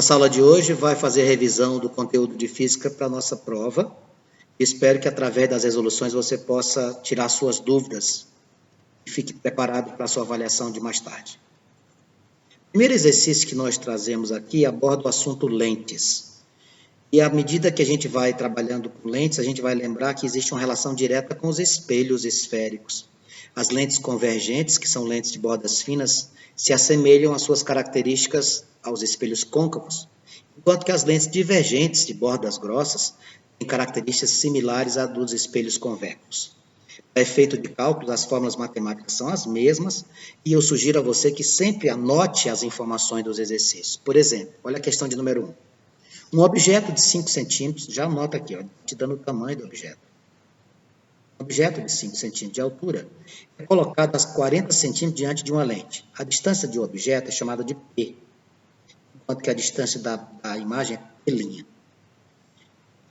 Nossa aula de hoje vai fazer revisão do conteúdo de física para a nossa prova. Espero que através das resoluções você possa tirar suas dúvidas e fique preparado para a sua avaliação de mais tarde. O primeiro exercício que nós trazemos aqui aborda o assunto lentes. E à medida que a gente vai trabalhando com lentes, a gente vai lembrar que existe uma relação direta com os espelhos esféricos. As lentes convergentes, que são lentes de bordas finas, se assemelham às suas características aos espelhos côncavos, enquanto que as lentes divergentes de bordas grossas têm características similares à dos espelhos convexos. Para efeito de cálculo, as fórmulas matemáticas são as mesmas, e eu sugiro a você que sempre anote as informações dos exercícios. Por exemplo, olha a questão de número 1. Um objeto de 5 centímetros, já anota aqui, ó, te dando o tamanho do objeto. Um objeto de 5 centímetros de altura é colocado a 40 centímetros diante de uma lente. A distância de um objeto é chamada de P, enquanto que a distância da imagem é P'.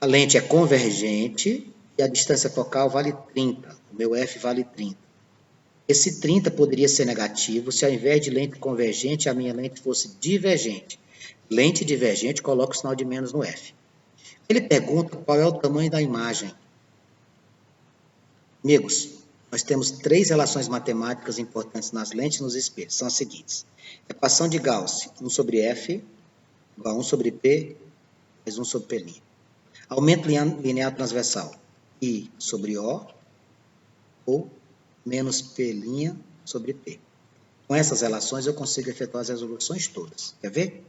A lente é convergente e a distância focal vale 30. O meu F vale 30. Esse 30 poderia ser negativo se ao invés de lente convergente, a minha lente fosse divergente. Lente divergente, coloca o sinal de menos no F. Ele pergunta qual é o tamanho da imagem. Amigos, nós temos 3 relações matemáticas importantes nas lentes e nos espelhos. São as seguintes. Equação de Gauss, 1 sobre F, igual a 1 sobre P, mais 1 sobre P'. Aumento linear transversal, I sobre O, ou menos P' sobre P. Com essas relações, eu consigo efetuar as resoluções todas. Quer ver?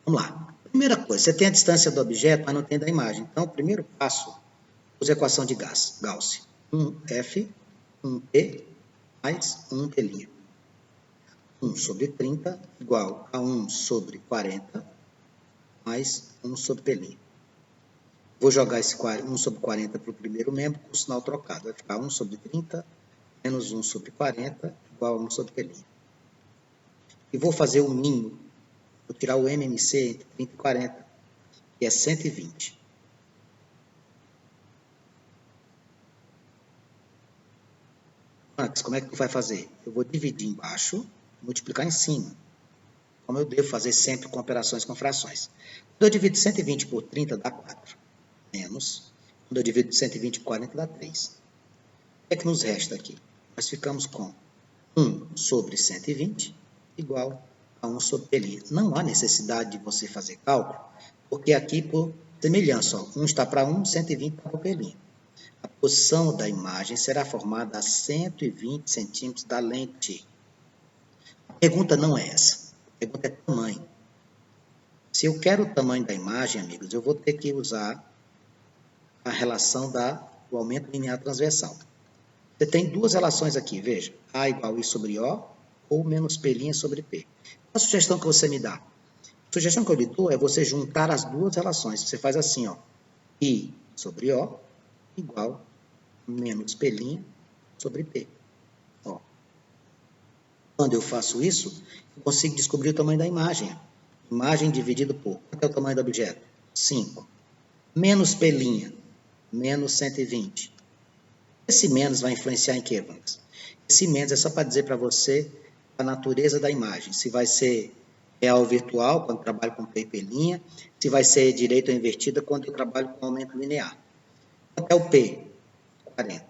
Vamos lá. Primeira coisa, você tem a distância do objeto, mas não tem da imagem. Então, o primeiro passo, usa a equação de Gauss. 1F, 1P, mais 1P'. 1 sobre 30 igual a 1 sobre 40, mais 1 sobre P'. Vou jogar esse 1 sobre 40 para o primeiro membro com o sinal trocado. Vai ficar 1 sobre 30 menos 1 sobre 40 igual a 1 sobre P'. E vou fazer o mínimo. Vou tirar o MMC entre 30 e 40, que é 120. Antes, como é que tu vai fazer? Eu vou dividir embaixo, multiplicar em cima. Como eu devo fazer sempre com operações com frações. Quando eu divido 120 por 30, dá 4. Menos. Quando eu divido 120 por 40, dá 3. O que é que nos resta aqui? Nós ficamos com 1 sobre 120 igual a 1 sobre P'. Não há necessidade de você fazer cálculo, porque aqui, por semelhança, ó, 1 está para 1, 120 está para o P'. A posição da imagem será formada a 120 centímetros da lente. A pergunta não é essa. A pergunta é tamanho. Se eu quero o tamanho da imagem, amigos, eu vou ter que usar a relação do aumento linear transversal. Você tem 2 relações aqui, veja. A igual a I sobre O ou menos P' sobre P. A sugestão que você me dá? A sugestão que eu lhe dou é você juntar as 2 relações. Você faz assim, ó. I sobre O igual a menos P' sobre P. Ó. Quando eu faço isso, eu consigo descobrir o tamanho da imagem. Imagem dividido por... Qual é o tamanho do objeto? 5. Menos P', menos 120. Esse menos vai influenciar em quê, Vangas? Esse menos é só para dizer para você a natureza da imagem. Se vai ser real ou virtual, quando eu trabalho com P e P', se vai ser direita ou invertida, quando eu trabalho com aumento linear. Quanto é o P? 40.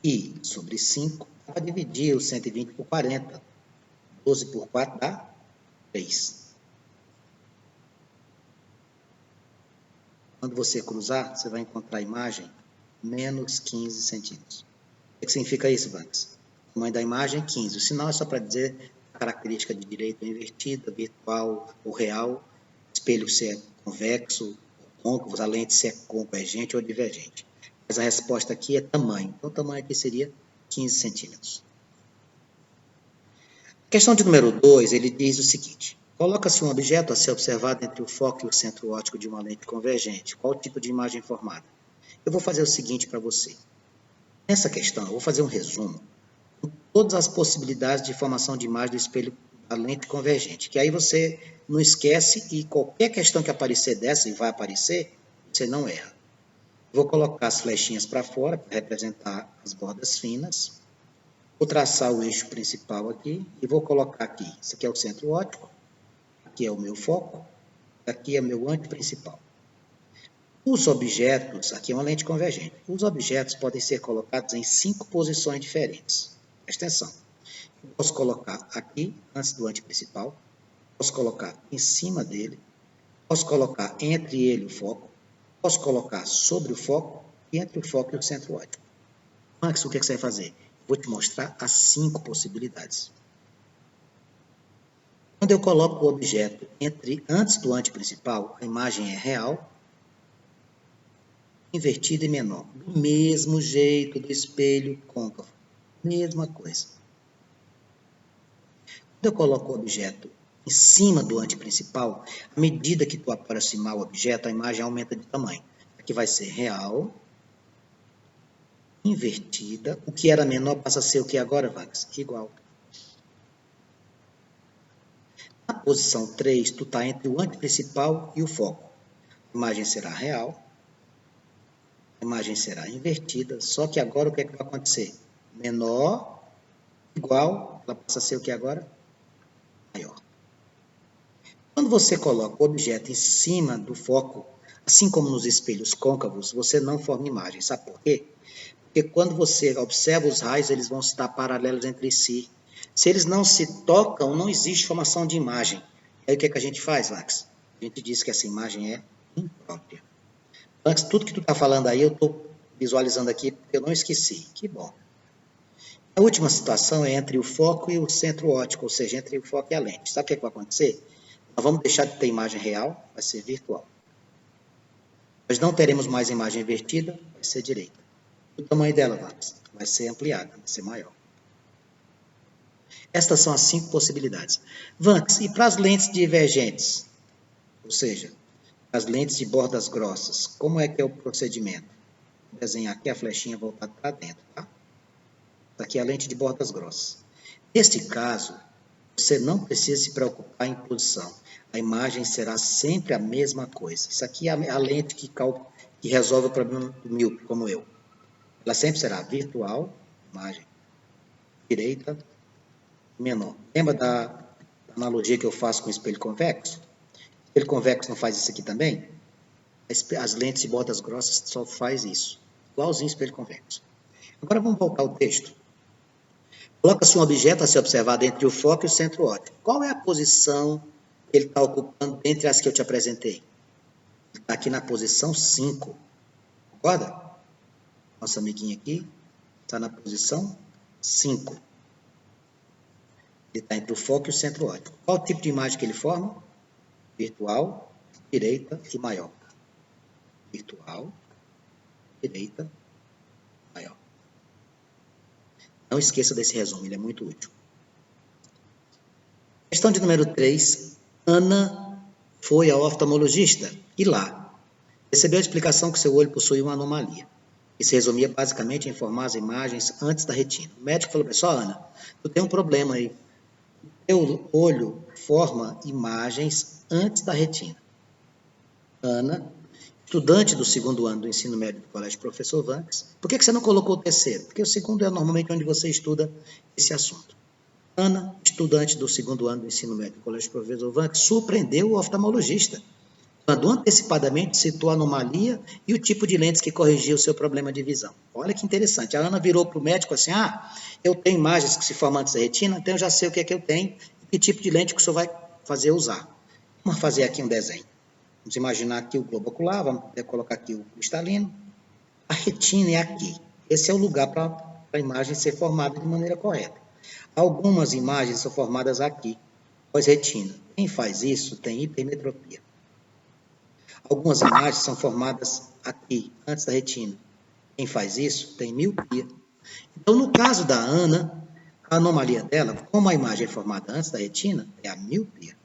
I sobre 5, para dividir o 120 por 40. 12 por 4 dá 3. Quando você cruzar, você vai encontrar a imagem menos 15 centímetros. O que significa isso, Vangas? O tamanho da imagem é 15. O sinal é só para dizer a característica de direita ou invertida, virtual ou real, espelho se é convexo, côncavo, a lente se é convergente ou divergente. Mas a resposta aqui é tamanho. Então, o tamanho aqui seria 15 centímetros. Questão de número 2, ele diz o seguinte. Coloca-se um objeto a ser observado entre o foco e o centro óptico de uma lente convergente. Qual o tipo de imagem formada? Eu vou fazer o seguinte para você. Nessa questão, eu vou fazer um resumo com todas as possibilidades de formação de imagem do espelho da lente convergente, que aí você não esquece e qualquer questão que aparecer dessa, e vai aparecer, você não erra. Vou colocar as flechinhas para fora, para representar as bordas finas. Vou traçar o eixo principal aqui e vou colocar aqui. Isso aqui é o centro óptico. Aqui é o meu foco, aqui é meu anteprincipal. Os objetos, aqui é uma lente convergente, os objetos podem ser colocados em 5 posições diferentes. Presta atenção. Eu posso colocar aqui, antes do anteprincipal, posso colocar em cima dele, posso colocar entre ele e o foco, posso colocar sobre o foco e entre o foco e o centro óptico. Max, o que você vai fazer? Vou te mostrar as 5 possibilidades. Quando eu coloco o objeto antes do anteprincipal, a imagem é real, invertida e menor. Do mesmo jeito do espelho côncavo. Mesma coisa. Quando eu coloco o objeto em cima do anteprincipal, à medida que tu aproximar o objeto, a imagem aumenta de tamanho. Aqui vai ser real, invertida. O que era menor passa a ser o que agora, Vax? Igual. Na posição 3, tu está entre o anteprincipal e o foco. A imagem será real. A imagem será invertida. Só que agora o que é que vai acontecer? Menor, igual, ela passa a ser o que agora? Maior. Quando você coloca o objeto em cima do foco, assim como nos espelhos côncavos, você não forma imagem. Sabe por quê? Porque quando você observa os raios, eles vão estar paralelos entre si. Se eles não se tocam, não existe formação de imagem. Aí o que é que a gente faz, Max? A gente diz que essa imagem é imprópria. Max, tudo que tu está falando aí, eu estou visualizando aqui, porque eu não esqueci. Que bom. A última situação é entre o foco e o centro óptico, ou seja, entre o foco e a lente. Sabe o que é que vai acontecer? Nós vamos deixar de ter imagem real, vai ser virtual. Nós não teremos mais imagem invertida, vai ser direita. O tamanho dela, Max, vai ser ampliada, vai ser maior. Estas são as 5 possibilidades. Vanx, e para as lentes divergentes? Ou seja, as lentes de bordas grossas, como é que é o procedimento? Vou desenhar aqui a flechinha voltada para dentro, tá? Aqui é a lente de bordas grossas. Neste caso, você não precisa se preocupar em posição. A imagem será sempre a mesma coisa. Isso aqui é a lente que resolve o problema do míope, como eu. Ela sempre será virtual, imagem direita, menor. Lembra da analogia que eu faço com o espelho convexo? O espelho convexo não faz isso aqui também? As lentes de bordas grossas só faz isso. Igualzinho espelho convexo. Agora vamos voltar ao texto. Coloca-se um objeto a ser observado entre o foco e o centro óptico. Qual é a posição que ele está ocupando entre as que eu te apresentei? Ele está aqui na posição 5. Concorda? Nosso amiguinho aqui está na posição 5. Ele está entre o foco e o centro óptico. Qual o tipo de imagem que ele forma? Virtual, direita e maior. Virtual, direita, maior. Não esqueça desse resumo, ele é muito útil. Questão de número 3. Ana foi ao oftalmologista e lá recebeu a explicação que seu olho possuía uma anomalia. E se resumia basicamente em formar as imagens antes da retina. O médico falou para ela, só Ana, tu tem um problema aí. Teu olho forma imagens antes da retina. Ana, estudante do 2º ano do ensino médio do Colégio Professor Vanx, por que você não colocou o 3º? Porque o 2º é normalmente onde você estuda esse assunto. Ana, estudante do 2º ano do ensino médio do Colégio Professor Vanx, surpreendeu o oftalmologista, quando antecipadamente citou a anomalia e o tipo de lentes que corrigia o seu problema de visão. Olha que interessante. A Ana virou para o médico assim, eu tenho imagens que se formam antes da retina, então eu já sei o que é que eu tenho e que tipo de lente que o senhor vai fazer usar. Vamos fazer aqui um desenho. Vamos imaginar aqui o globo ocular, vamos colocar aqui o cristalino. A retina é aqui. Esse é o lugar para a imagem ser formada de maneira correta. Algumas imagens são formadas aqui, pós-retina. Quem faz isso tem hipermetropia. Algumas imagens são formadas aqui, antes da retina. Quem faz isso tem miopia. Então, no caso da Ana, a anomalia dela, como a imagem é formada antes da retina, é a miopia.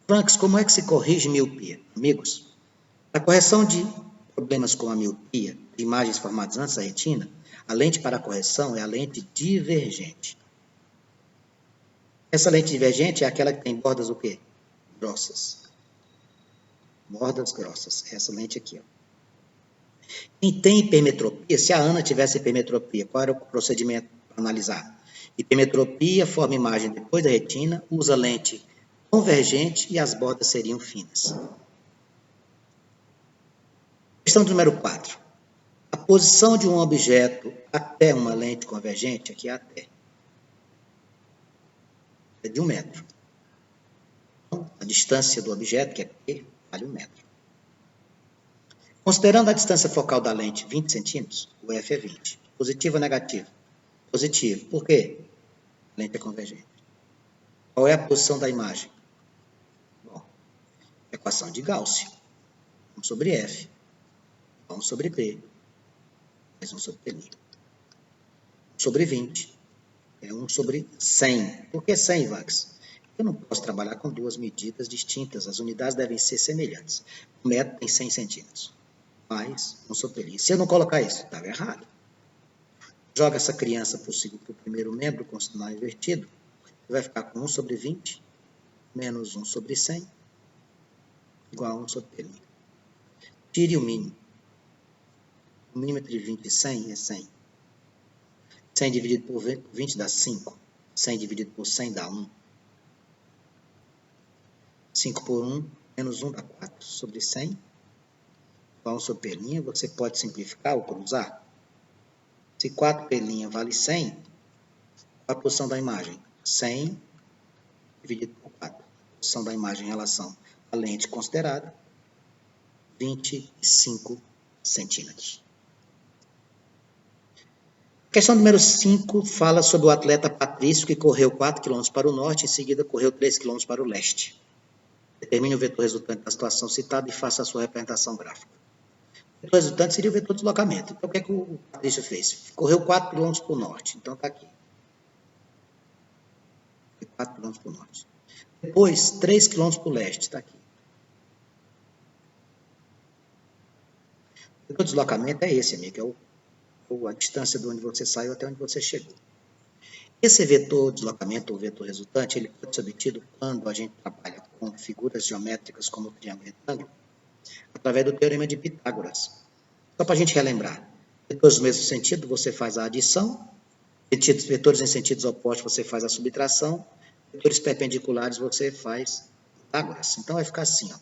Franks, como é que se corrige miopia? Amigos, a correção de problemas com a miopia, de imagens formadas antes da retina, a lente para a correção é a lente divergente. Essa lente divergente é aquela que tem bordas o quê? Grossas. Bordas grossas. Essa lente aqui, ó. Quem tem hipermetropia, se a Ana tivesse hipermetropia, qual era o procedimento para analisar? Hipermetropia, forma imagem depois da retina, usa lente convergente e as bordas seriam finas. Questão número 4. A posição de um objeto até uma lente convergente, aqui é até, é de 1 metro. Então, a distância do objeto, que é P, vale 1 metro. Considerando a distância focal da lente 20 centímetros, o F é 20. Positivo ou negativo? Positivo. Por quê? A lente é convergente. Qual é a posição da imagem? Bom, equação de Gauss. 1 sobre F. 1 sobre P. Mais 1 sobre P'. 1 sobre 20. É 1 sobre 100. Por que 100, Vax? Eu não posso trabalhar com duas medidas distintas. As unidades devem ser semelhantes. O metro tem 100 centímetros. Mais 1 sobre P'. Se eu não colocar isso, estava errado. Joga essa criança para o primeiro membro com o sinal invertido. Vai ficar com 1 sobre 20 menos 1 sobre 100 igual a 1 sobre P'. Tire o mínimo. O mínimo entre 20 e 100 é 100. 100 dividido por 20 dá 5. 100 dividido por 100 dá 1. 5 por 1 menos 1 dá 4 sobre 100. Igual a 1 sobre P'. Você pode simplificar ou cruzar. Se 4P' vale 100, qual a posição da imagem? 100 dividido por 4. A posição da imagem em relação à lente considerada, 25 centímetros. Questão número 5 fala sobre o atleta Patrício que correu 4 km para o norte, em seguida correu 3 km para o leste. Determine o vetor resultante da situação citada e faça a sua representação gráfica. O vetor resultante seria o vetor de deslocamento. Então, o que é que o Patrício fez? Correu 4 km para o norte. Então, está aqui. 4 km para o norte. Depois, 3 km para o leste. Está aqui. O vetor de deslocamento é esse, amigo. É a distância de onde você saiu até onde você chegou. Esse vetor de deslocamento, ou vetor resultante, ele pode ser obtido quando a gente trabalha com figuras geométricas como o triângulo e retângulo, através do teorema de Pitágoras. Só para a gente relembrar, vetores do mesmo sentido, você faz a adição, vetores em sentidos opostos, você faz a subtração, vetores perpendiculares, você faz Pitágoras. Então, vai ficar assim, ó.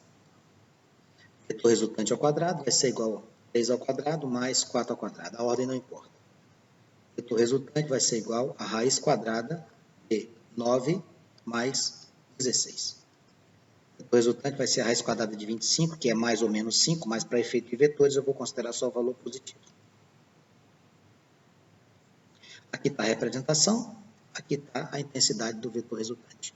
Vetor resultante ao quadrado vai ser igual a 3 ao quadrado mais 4 ao quadrado. A ordem não importa. O vetor resultante vai ser igual a raiz quadrada de 9 mais 16. O vetor resultante vai ser a raiz quadrada de 25, que é mais ou menos 5, mas para efeito de vetores eu vou considerar só o valor positivo. Aqui está a representação, aqui está a intensidade do vetor resultante.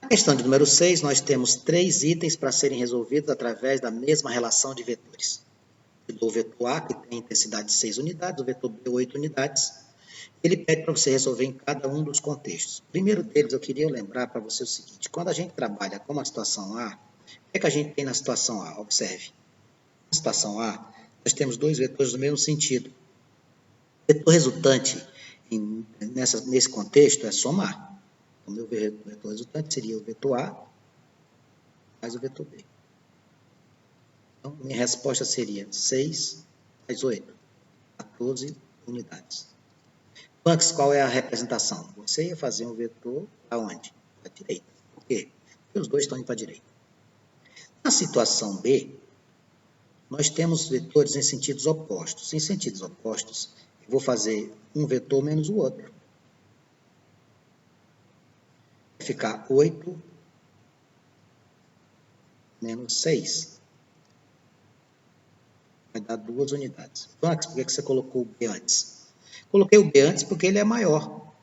Na questão de número 6, nós temos 3 itens para serem resolvidos através da mesma relação de vetores. O vetor A, que tem intensidade de 6 unidades, o vetor B, 8 unidades. Ele pede para você resolver em cada um dos contextos. O primeiro deles, eu queria lembrar para você o seguinte: quando a gente trabalha com a situação A, o que é que a gente tem na situação A? Observe. Na situação A, nós temos 2 vetores do mesmo sentido. O vetor resultante nesse contexto é somar. O meu vetor resultante seria o vetor A mais o vetor B. Então, minha resposta seria 6 mais 8, 14 unidades. Antes, qual é a representação? Você ia fazer um vetor aonde? Para a direita. Por quê? Porque os dois estão indo para a direita. Na situação B, nós temos vetores em sentidos opostos. Em sentidos opostos, eu vou fazer um vetor menos o outro. Vai ficar 8 menos 6. Vai dar 2 unidades. Max, por que você colocou o B antes? Coloquei o B antes porque ele é maior.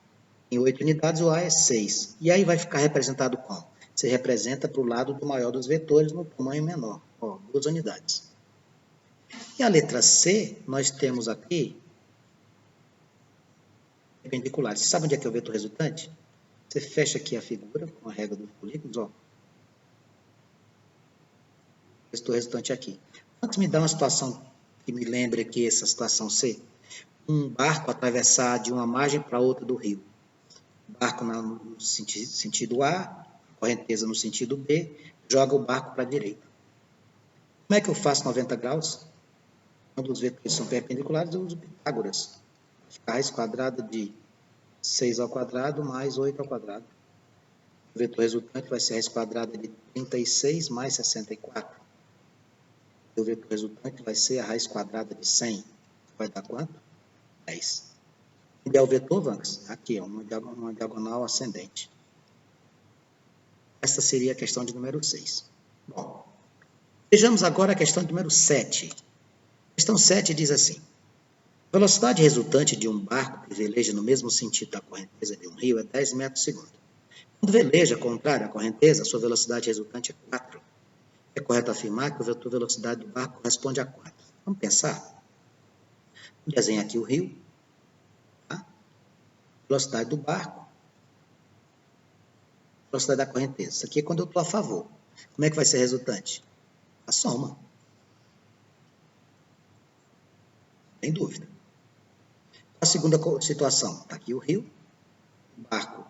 Em 8 unidades, o A é 6. E aí vai ficar representado como? Você representa para o lado do maior dos vetores no tamanho menor. Ó, 2 unidades. E a letra C, nós temos aqui perpendiculares. Você sabe onde é que é o vetor resultante? Você fecha aqui a figura com a régua dos polígonos, ó. O vetor resultante aqui. Antes me dá uma situação que me lembre aqui essa situação C. Um barco atravessar de uma margem para outra do rio. Barco no sentido A, correnteza no sentido B, joga o barco para a direita. Como é que eu faço 90 graus? Quando os vetores são perpendiculares, eu uso Pitágoras. A raiz quadrada de 6 ao quadrado mais 8 ao quadrado. O vetor resultante vai ser a raiz quadrada de 36 mais 64. O vetor resultante vai ser a raiz quadrada de 100. Vai dar quanto? 10. Onde é o vetor, Vanks? Aqui, uma diagonal ascendente. Esta seria a questão de número 6. Bom, vejamos agora a questão de número 7. A questão 7 diz assim: a velocidade resultante de um barco que veleja no mesmo sentido da correnteza de um rio é 10 metros por segundo. Quando veleja contrário à correnteza, a sua velocidade resultante é 4. É correto afirmar que o vetor velocidade do barco corresponde a 4. Vamos pensar? Vou desenhar aqui o rio. Tá? Velocidade do barco. Velocidade da correnteza. Isso aqui é quando eu estou a favor. Como é que vai ser a resultante? A soma. Sem dúvida. A segunda situação. Está aqui o rio. O barco.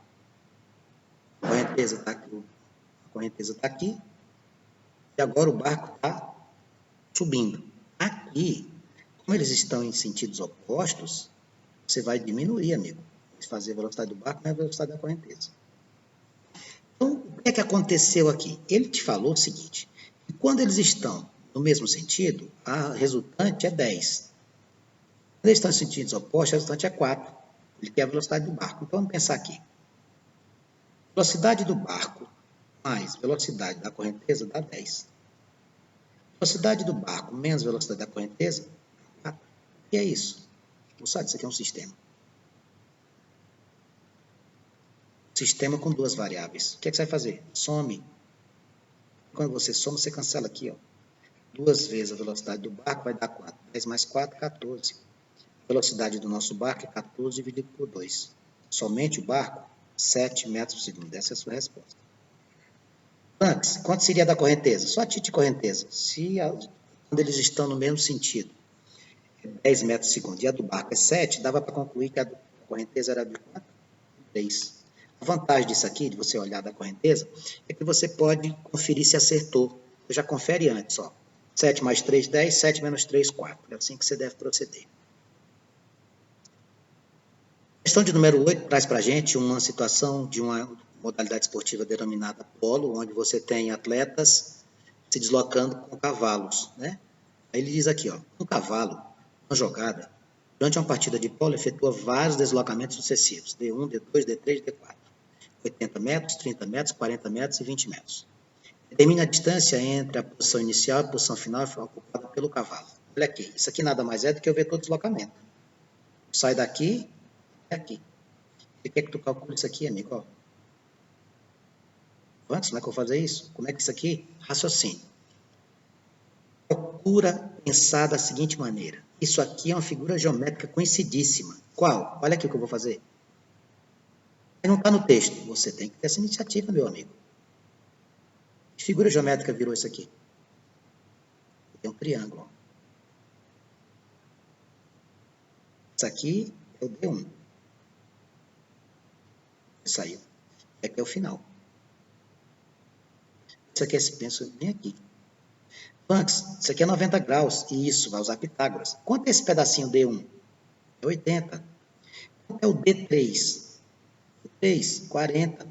A correnteza está aqui. A correnteza está aqui. E agora o barco está subindo. Aqui, como eles estão em sentidos opostos, você vai diminuir, amigo. Fazer a velocidade do barco não é a velocidade da correnteza. Então, o que é que aconteceu aqui? Ele te falou o seguinte, que quando eles estão no mesmo sentido, a resultante é 10. Quando eles estão em sentidos opostos, a resultante é 4. Ele quer a velocidade do barco. Então, vamos pensar aqui. Velocidade do barco mais velocidade da correnteza dá 10. Velocidade do barco menos velocidade da correnteza, 4. O que é isso? Moçada, isso aqui é um sistema. Sistema com duas variáveis. O que é que você vai fazer? Some. Quando você soma, você cancela aqui, ó. 2 vezes a velocidade do barco vai dar 4. 10 mais 4, 14. A velocidade do nosso barco é 14 dividido por 2. Somente o barco, 7 metros por segundo. Essa é a sua resposta. Antes, quanto seria da correnteza? Só a título de correnteza. Quando eles estão no mesmo sentido, é 10 metros por segundo, e a do barco é 7, dava para concluir que a correnteza era de quanto? 3. A vantagem disso aqui, de você olhar da correnteza, é que você pode conferir se acertou. Você já confere antes, ó. 7 mais 3, 10, 7 menos 3, 4. É assim que você deve proceder. A questão de número 8 traz para a gente uma situação de uma modalidade esportiva denominada polo, onde você tem atletas se deslocando com cavalos, né? Aí ele diz aqui, ó, um cavalo, uma jogada, durante uma partida de polo, efetua vários deslocamentos sucessivos, D1, D2, D3, D4. 80 metros, 30 metros, 40 metros e 20 metros. Determine a distância entre a posição inicial e a posição final ocupada pelo cavalo. Olha aqui, isso aqui nada mais é do que o vetor de deslocamento. Sai daqui e aqui. Você quer que tu calcule isso aqui, amigo? Ó. Antes, como é que eu vou fazer isso? Como é que isso aqui? Raciocínio. Procura pensar da seguinte maneira. Isso aqui é uma figura geométrica conhecidíssima. Qual? Olha aqui o que eu vou fazer. Não está no texto. Você tem que ter essa iniciativa, meu amigo. Que figura geométrica virou isso aqui? Tem um triângulo. Isso aqui é o D1. Saiu. Aqui é o final. Isso aqui é esse penso bem aqui. Antes, isso aqui é 90 graus. Isso, vai usar Pitágoras. Quanto é esse pedacinho D1? É 80. Quanto é o D3? D3, 40.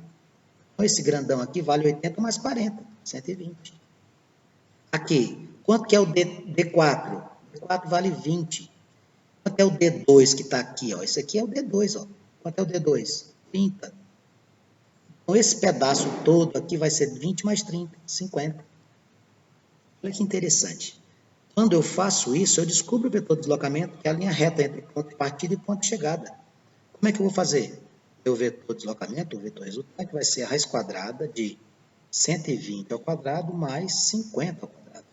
Então, esse grandão aqui vale 80 mais 40, 120. Aqui, quanto que é o D4? D4 vale 20. Quanto é o D2 que está aqui? Ó? Esse aqui é o D2. Ó. Quanto é o D2? 30. Então, esse pedaço todo aqui vai ser 20 mais 30, 50. Olha que interessante. Quando eu faço isso, eu descubro o vetor de deslocamento, que é a linha reta entre ponto de partida e ponto de chegada. Como é que eu vou fazer? Meu vetor de deslocamento, o vetor resultante, vai ser a raiz quadrada de 120 ao quadrado mais 50 ao quadrado.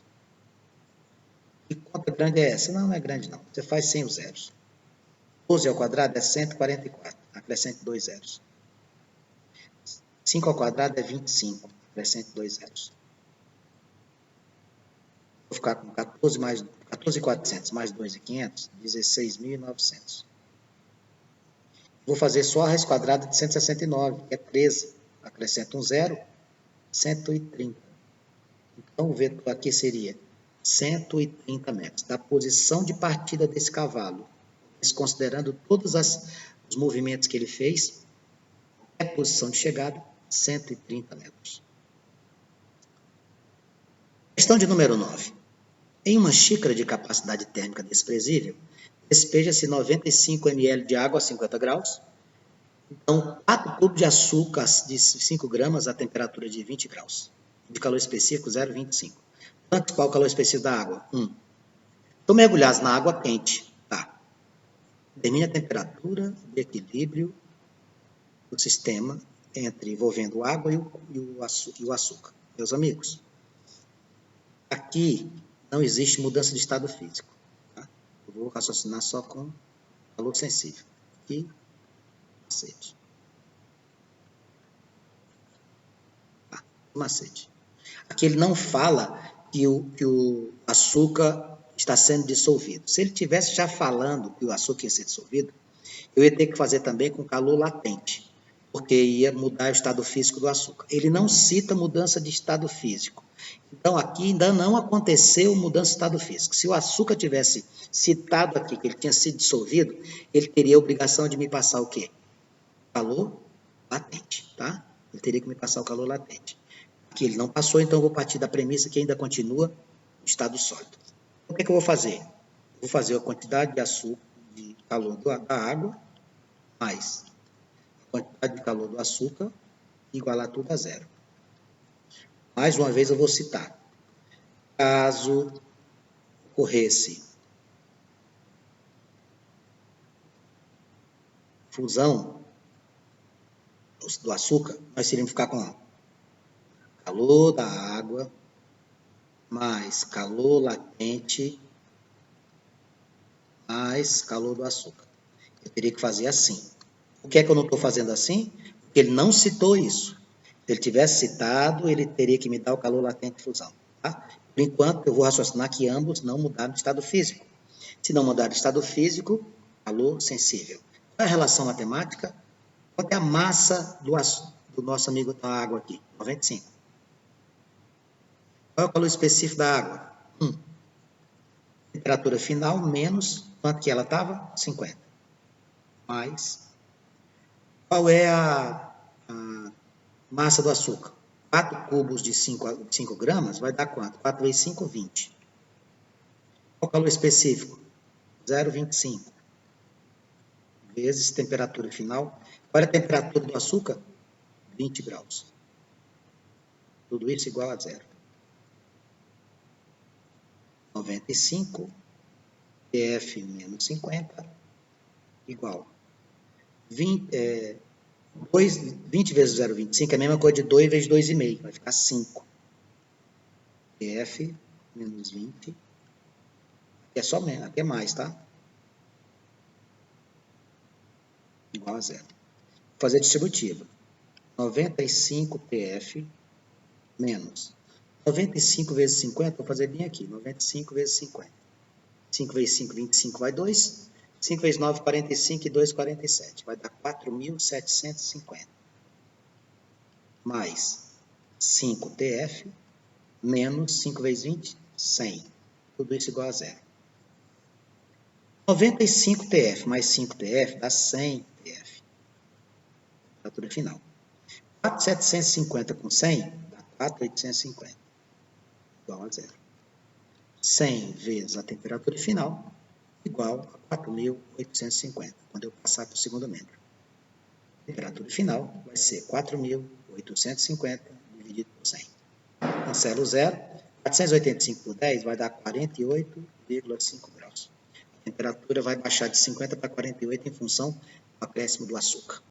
Que conta grande é essa? Não, não é grande não. Você faz sem os zeros. 12 ao quadrado é 144. Acrescente 2 zeros. 5 ao quadrado é 25. Acrescente 2 zeros. Vou ficar com 14.400 mais 2.500, 16.900. Vou fazer só a raiz quadrada de 169, que é 13. Acrescento um zero, 130. Então, o vetor aqui seria 130 metros, da posição de partida desse cavalo, desconsiderando todos os os movimentos que ele fez, a posição de chegada, 130 metros. Questão de número 9. Em uma xícara de capacidade térmica desprezível, despeja-se 95 ml de água a 50 graus. Então, 4 cubos de açúcar de 5 gramas a temperatura de 20 graus. De calor específico, 0,25. Antes, qual é o calor específico da água? 1. Estou mergulhados na água quente. Tá. Determine a temperatura de equilíbrio do sistema envolvendo água e o açúcar. Meus amigos, aqui não existe mudança de estado físico. Tá? Eu vou raciocinar só com calor sensível. Aqui, macete. Tá, macete. Aqui ele não fala que o açúcar está sendo dissolvido. Se ele tivesse já falando que o açúcar ia ser dissolvido, eu ia ter que fazer também com calor latente, porque ia mudar o estado físico do açúcar. Ele não cita mudança de estado físico. Então, aqui ainda não aconteceu mudança de estado físico. Se o açúcar tivesse citado aqui que ele tinha sido dissolvido, ele teria a obrigação de me passar o quê? Calor latente, tá? Ele teria que me passar o calor latente. Aqui ele não passou, então eu vou partir da premissa que ainda continua no estado sólido. Então, o que eu vou fazer? Vou fazer a quantidade de açúcar, de calor da água, mais a quantidade de calor do açúcar, igualar tudo a zero. Mais uma vez eu vou citar. Caso ocorresse fusão do açúcar, nós iríamos ficar com calor da água mais calor latente mais calor do açúcar. Eu teria que fazer assim. Por que é que eu não estou fazendo assim? Porque ele não citou isso. Se ele tivesse citado, ele teria que me dar o calor latente de fusão. Tá? Por enquanto, eu vou raciocinar que ambos não mudaram de estado físico. Se não mudar de estado físico, calor sensível. Qual é a relação matemática? Qual é a massa do nosso amigo da água aqui? 95. Qual é o calor específico da água? 1. Temperatura final menos, quanto que ela estava? 50. Mais. Qual é a massa do açúcar? 4 cubos de 5 gramas vai dar quanto? 4 vezes 5, 20. Qual é o calor específico? 0,25. Vezes temperatura final. Qual é a temperatura do açúcar? 20 graus. Tudo isso igual a zero. 95 PF menos 50 igual 20 vezes 0,25 é a mesma coisa de 2 vezes 2,5, vai ficar 5. PF menos 20, aqui é só menos, aqui é mais, tá? Igual a zero. Vou fazer a distributiva. 95 PF menos 95 vezes 50, vou fazer bem aqui, 95 vezes 50. 5 vezes 5, 25, vai 2. 5 vezes 9, 45 e 2, 47. Vai dar 4.750. Mais 5 TF menos 5 vezes 20, 100. Tudo isso igual a zero. 95 TF mais 5 TF dá 100 TF. Temperatura final. 4.750 com 100 dá 4.850. Igual a zero. 100 vezes a temperatura final igual a 4.850, quando eu passar para o segundo membro. A temperatura final vai ser 4.850 dividido por 100. Cancelo 0. 485 por 10 vai dar 48,5 graus. A temperatura vai baixar de 50 para 48 em função do acréscimo do açúcar.